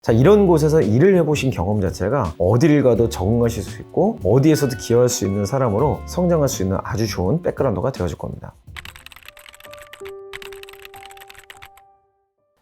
자, 이런 곳에서 일을 해보신 경험 자체가 어디를 가도 적응하실 수 있고 어디에서도 기여할 수 있는 사람으로 성장할 수 있는 아주 좋은 백그라운드가 되어줄 겁니다.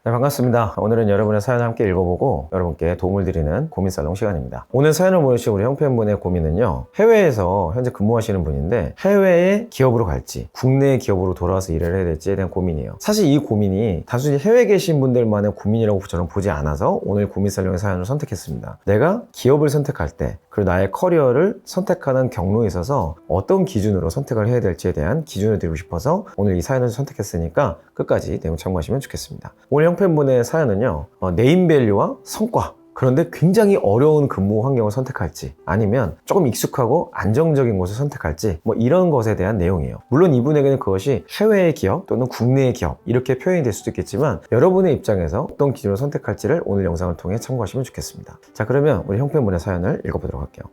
네, 반갑습니다. 오늘은 여러분의 사연을 함께 읽어보고 여러분께 도움을 드리는 고민살롱 시간입니다. 오늘 사연을 보내주신 우리 형편분의 고민은요, 해외에서 현재 근무하시는 분인데 해외의 기업으로 갈지 국내의 기업으로 돌아와서 일을 해야 될지에 대한 고민이에요. 사실 이 고민이 단순히 해외에 계신 분들만의 고민이라고 저는 보지 않아서 오늘 고민살롱의 사연을 선택했습니다. 내가 기업을 선택할 때 그리고 나의 커리어를 선택하는 경로에 있어서 어떤 기준으로 선택을 해야 될지에 대한 기준을 드리고 싶어서 오늘 이 사연을 선택했으니까 끝까지 내용 참고하시면 좋겠습니다. 오늘 형편분의 사연은요, 네임밸류와 성과, 그런데 굉장히 어려운 근무 환경을 선택할지 아니면 조금 익숙하고 안정적인 곳을 선택할지 이런 것에 대한 내용이에요. 물론 이분에게는 그것이 해외의 기업 또는 국내의 기업 이렇게 표현이 될 수도 있겠지만 여러분의 입장에서 어떤 기준으로 선택할지를 오늘 영상을 통해 참고하시면 좋겠습니다. 자, 그러면 우리 형편분의 사연을 읽어보도록 할게요.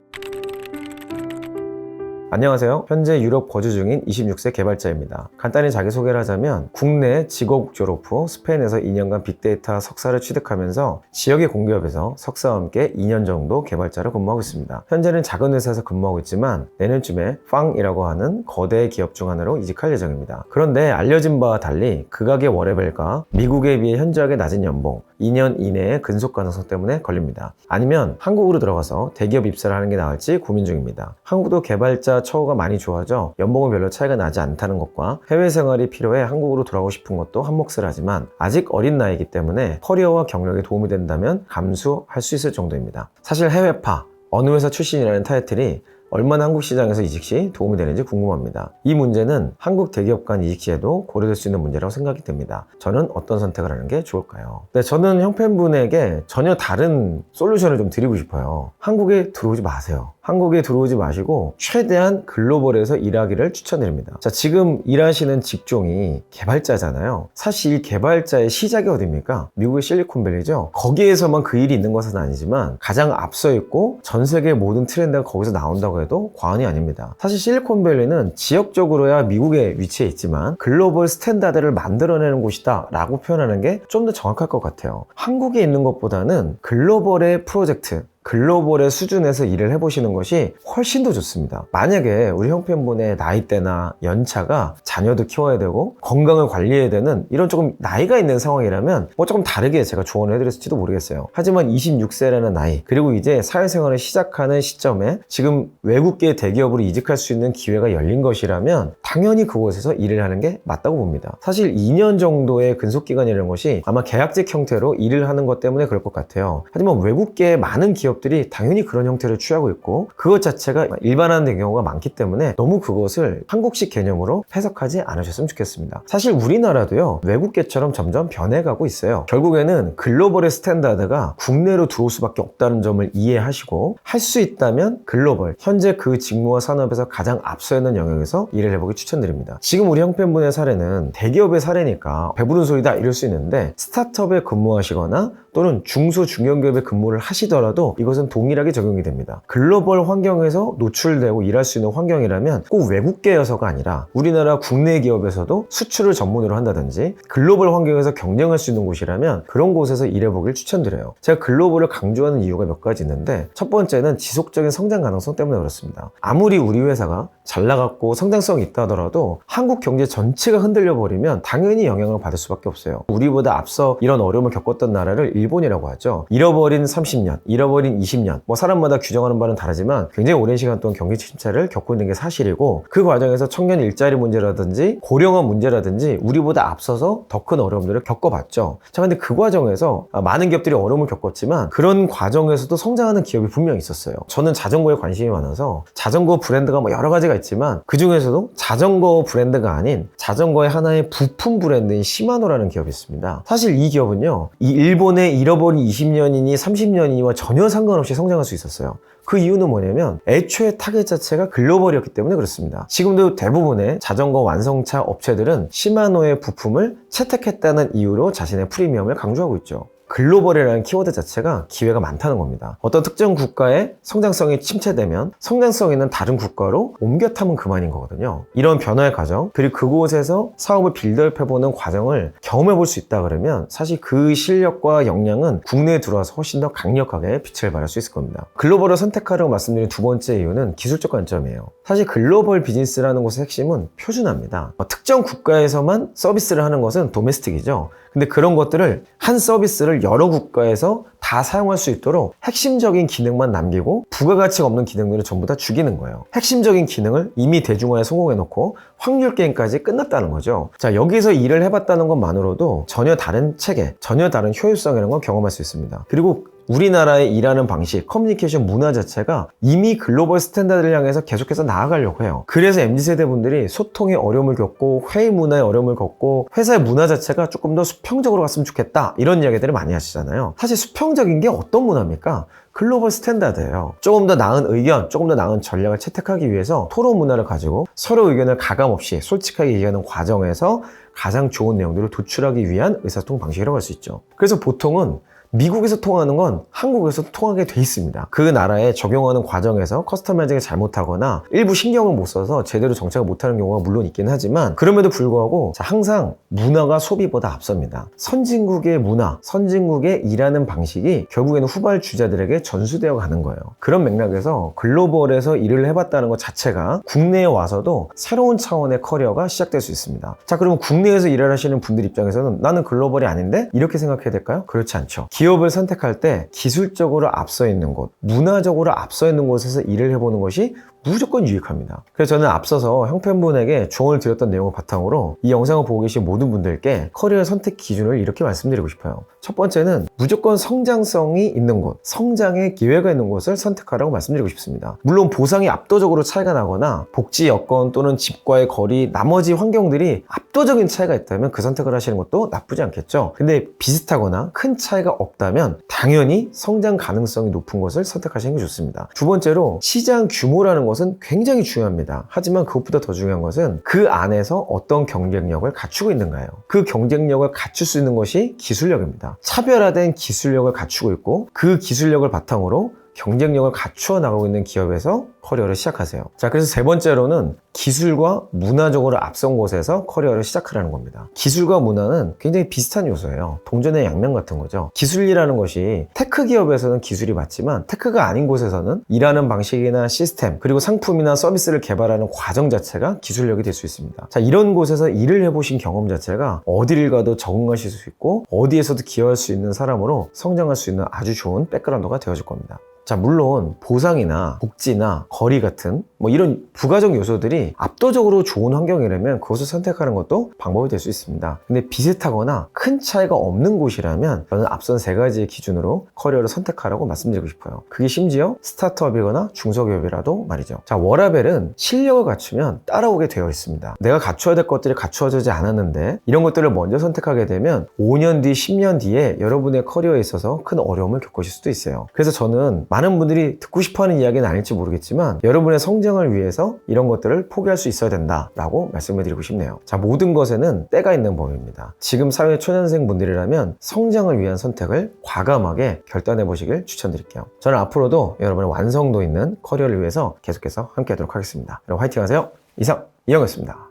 안녕하세요. 현재 유럽 거주 중인 26세 개발자입니다. 간단히 자기소개를 하자면 국내 직업 졸업 후 스페인에서 2년간 빅데이터 석사를 취득하면서 지역의 공기업에서 석사와 함께 2년 정도 개발자로 근무하고 있습니다. 현재는 작은 회사에서 근무하고 있지만 내년쯤에 팡이라고 하는 거대 기업 중 하나로 이직할 예정입니다. 그런데 알려진 바와 달리 극악의 월요일과 미국에 비해 현저하게 낮은 연봉, 2년 이내의 근속 가능성 때문에 걸립니다. 아니면 한국으로 들어가서 대기업 입사를 하는 게 나을지 고민 중입니다. 한국도 개발자 처우가 많이 좋아져 연봉은 별로 차이가 나지 않다는 것과 해외 생활이 필요해 한국으로 돌아오고 싶은 것도 한몫을 하지만 아직 어린 나이이기 때문에 커리어와 경력에 도움이 된다면 감수할 수 있을 정도입니다. 사실 해외파, 어느 회사 출신이라는 타이틀이 얼마나 한국 시장에서 이직 시 도움이 되는지 궁금합니다. 이 문제는 한국 대기업 간 이직 시에도 고려될 수 있는 문제라고 생각이 듭니다. 저는 어떤 선택을 하는 게 좋을까요? 네, 저는 형편분에게 전혀 다른 솔루션을 좀 드리고 싶어요. 한국에 들어오지 마세요. 한국에 들어오지 마시고 최대한 글로벌에서 일하기를 추천드립니다. 자, 지금 일하시는 직종이 개발자잖아요. 사실 개발자의 시작이 어디입니까? 미국의 실리콘밸리죠. 거기에서만 그 일이 있는 것은 아니지만 가장 앞서 있고 전 세계의 모든 트렌드가 거기서 나온다고 해도 과언이 아닙니다. 사실 실리콘밸리는 지역적으로야 미국에 위치해 있지만 글로벌 스탠다드를 만들어내는 곳이다 라고 표현하는 게 좀 더 정확할 것 같아요. 한국에 있는 것보다는 글로벌의 프로젝트, 글로벌의 수준에서 일을 해보시는 것이 훨씬 더 좋습니다. 만약에 우리 형편분의 나이대나 연차가 자녀도 키워야 되고 건강을 관리해야 되는 이런 조금 나이가 있는 상황이라면 조금 다르게 제가 조언을 해드렸을지도 모르겠어요. 하지만 26세라는 나이, 그리고 이제 사회생활을 시작하는 시점에 지금 외국계 대기업으로 이직할 수 있는 기회가 열린 것이라면 당연히 그곳에서 일을 하는 게 맞다고 봅니다. 사실 2년 정도의 근속기간이라는 것이 아마 계약직 형태로 일을 하는 것 때문에 그럴 것 같아요. 하지만 외국계의 많은 기업들이 당연히 그런 형태를 취하고 있고 그것 자체가 일반화된 경우가 많기 때문에 너무 그것을 한국식 개념으로 해석하지 않으셨으면 좋겠습니다. 사실 우리나라도요, 외국계처럼 점점 변해가고 있어요. 결국에는 글로벌의 스탠다드가 국내로 들어올 수밖에 없다는 점을 이해하시고 할 수 있다면 글로벌, 현재 그 직무와 산업에서 가장 앞서 있는 영역에서 일을 해보기 추천드립니다. 지금 우리 형편분의 사례는 대기업의 사례니까 배부른 소리다 이럴 수 있는데 스타트업에 근무하시거나 또는 중소 중견기업에 근무를 하시더라도 이것은 동일하게 적용이 됩니다. 글로벌 환경에서 노출되고 일할 수 있는 환경이라면 꼭 외국계여서가 아니라 우리나라 국내 기업에서도 수출을 전문으로 한다든지 글로벌 환경에서 경쟁할 수 있는 곳이라면 그런 곳에서 일해보길 추천드려요. 제가 글로벌을 강조하는 이유가 몇 가지 있는데 첫 번째는 지속적인 성장 가능성 때문에 그렇습니다. 아무리 우리 회사가 잘 나갔고 성장성이 있다 하더라도 한국 경제 전체가 흔들려 버리면 당연히 영향을 받을 수밖에 없어요. 우리보다 앞서 이런 어려움을 겪었던 나라를 일본이라고 하죠. 잃어버린 30년, 잃어버린 20년, 사람마다 규정하는 바는 다르지만 굉장히 오랜 시간 동안 경기 침체를 겪고 있는 게 사실이고 그 과정에서 청년 일자리 문제라든지 고령화 문제라든지 우리보다 앞서서 더 큰 어려움들을 겪어봤죠. 자, 근데 그 과정에서 많은 기업들이 어려움을 겪었지만 그런 과정에서도 성장하는 기업이 분명히 있었어요. 저는 자전거에 관심이 많아서 자전거 브랜드가 여러 가지가 있지만 그 중에서도 자전거 브랜드가 아닌 자전거의 하나의 부품 브랜드인 시마노라는 기업이 있습니다. 사실 이 기업은요, 이 일본의 잃어버린 20년이니 30년이니와 전혀 상관없이 성장할 수 있었어요. 그 이유는 뭐냐면 애초에 타겟 자체가 글로벌이었기 때문에 그렇습니다. 지금도 대부분의 자전거 완성차 업체들은 시마노의 부품을 채택했다는 이유로 자신의 프리미엄을 강조하고 있죠. 글로벌이라는 키워드 자체가 기회가 많다는 겁니다. 어떤 특정 국가의 성장성이 침체되면 성장성 있는 다른 국가로 옮겨 타면 그만인 거거든요. 이런 변화의 과정, 그리고 그곳에서 사업을 빌드업해보는 과정을 경험해볼 수 있다 그러면 사실 그 실력과 역량은 국내에 들어와서 훨씬 더 강력하게 빛을 발할 수 있을 겁니다. 글로벌을 선택하려고 말씀드린 두 번째 이유는 기술적 관점이에요. 사실 글로벌 비즈니스라는 곳의 핵심은 표준화입니다. 특정 국가에서만 서비스를 하는 것은 도메스틱이죠. 근데 그런 것들을 한 서비스를 여러 국가에서 다 사용할 수 있도록 핵심적인 기능만 남기고 부가가치가 없는 기능들을 전부 다 죽이는 거예요. 핵심적인 기능을 이미 대중화에 성공해놓고 확률 게임까지 끝났다는 거죠. 자, 여기서 일을 해봤다는 것만으로도 전혀 다른 체계, 전혀 다른 효율성이라는 걸 경험할 수 있습니다. 그리고 우리나라의 일하는 방식, 커뮤니케이션 문화 자체가 이미 글로벌 스탠다드를 향해서 계속해서 나아가려고 해요. 그래서 MZ세대 분들이 소통에 어려움을 겪고 회의 문화에 어려움을 겪고 회사의 문화 자체가 조금 더 수평적으로 갔으면 좋겠다 이런 이야기들을 많이 하시잖아요. 사실 수평적인 게 어떤 문화입니까? 글로벌 스탠다드예요. 조금 더 나은 의견, 조금 더 나은 전략을 채택하기 위해서 토론 문화를 가지고 서로 의견을 가감없이 솔직하게 얘기하는 과정에서 가장 좋은 내용들을 도출하기 위한 의사소통 방식이라고 할 수 있죠. 그래서 보통은 미국에서 통하는 건 한국에서도 통하게 돼 있습니다. 그 나라에 적용하는 과정에서 커스터마이징을 잘못하거나 일부 신경을 못 써서 제대로 정착을 못하는 경우가 물론 있긴 하지만 그럼에도 불구하고 항상 문화가 소비보다 앞섭니다. 선진국의 문화, 선진국의 일하는 방식이 결국에는 후발주자들에게 전수되어 가는 거예요. 그런 맥락에서 글로벌에서 일을 해봤다는 것 자체가 국내에 와서도 새로운 차원의 커리어가 시작될 수 있습니다. 자, 그러면 국내에서 일을 하시는 분들 입장에서는 나는 글로벌이 아닌데? 이렇게 생각해야 될까요? 그렇지 않죠. 기업을 선택할 때 기술적으로 앞서 있는 곳, 문화적으로 앞서 있는 곳에서 일을 해보는 것이 무조건 유익합니다. 그래서 저는 앞서서 형편분에게 조언을 드렸던 내용을 바탕으로 이 영상을 보고 계신 모든 분들께 커리어 선택 기준을 이렇게 말씀드리고 싶어요. 첫 번째는 무조건 성장성이 있는 곳, 성장의 기회가 있는 곳을 선택하라고 말씀드리고 싶습니다. 물론 보상이 압도적으로 차이가 나거나 복지 여건 또는 집과의 거리, 나머지 환경들이 압도적인 차이가 있다면 그 선택을 하시는 것도 나쁘지 않겠죠. 근데 비슷하거나 큰 차이가 없다면 당연히 성장 가능성이 높은 곳을 선택하시는 게 좋습니다. 두 번째로 시장 규모라는 것은 굉장히 중요합니다. 하지만 그것보다 더 중요한 것은 그 안에서 어떤 경쟁력을 갖추고 있는가요? 그 경쟁력을 갖출 수 있는 것이 기술력입니다. 차별화된 기술력을 갖추고 있고 그 기술력을 바탕으로 경쟁력을 갖추어 나가고 있는 기업에서 커리어를 시작하세요. 자, 그래서 세 번째로는 기술과 문화적으로 앞선 곳에서 커리어를 시작하라는 겁니다. 기술과 문화는 굉장히 비슷한 요소예요. 동전의 양면 같은 거죠. 기술이라는 것이 테크 기업에서는 기술이 맞지만 테크가 아닌 곳에서는 일하는 방식이나 시스템 그리고 상품이나 서비스를 개발하는 과정 자체가 기술력이 될 수 있습니다. 자, 이런 곳에서 일을 해보신 경험 자체가 어디를 가도 적응하실 수 있고 어디에서도 기여할 수 있는 사람으로 성장할 수 있는 아주 좋은 백그라운드가 되어줄 겁니다. 자, 물론 보상이나 복지나 거리 같은 이런 부가적 요소들이 압도적으로 좋은 환경이라면 그것을 선택하는 것도 방법이 될 수 있습니다. 근데 비슷하거나 큰 차이가 없는 곳이라면 저는 앞선 세 가지의 기준으로 커리어를 선택하라고 말씀드리고 싶어요. 그게 심지어 스타트업이거나 중소기업이라도 말이죠. 자, 워라벨은 실력을 갖추면 따라오게 되어 있습니다. 내가 갖춰야 될 것들이 갖추어지지 않았는데 이런 것들을 먼저 선택하게 되면 5년 뒤, 10년 뒤에 여러분의 커리어에 있어서 큰 어려움을 겪으실 수도 있어요. 그래서 저는 많은 분들이 듣고 싶어하는 이야기는 아닐지 모르겠지만 여러분의 성장을 위해서 이런 것들을 포기할 수 있어야 된다라고 말씀을 드리고 싶네요. 자, 모든 것에는 때가 있는 법입니다. 지금 사회 초년생 분들이라면 성장을 위한 선택을 과감하게 결단해 보시길 추천드릴게요. 저는 앞으로도 여러분의 완성도 있는 커리어를 위해서 계속해서 함께 하도록 하겠습니다. 여러분 화이팅 하세요. 이상 이영호였습니다.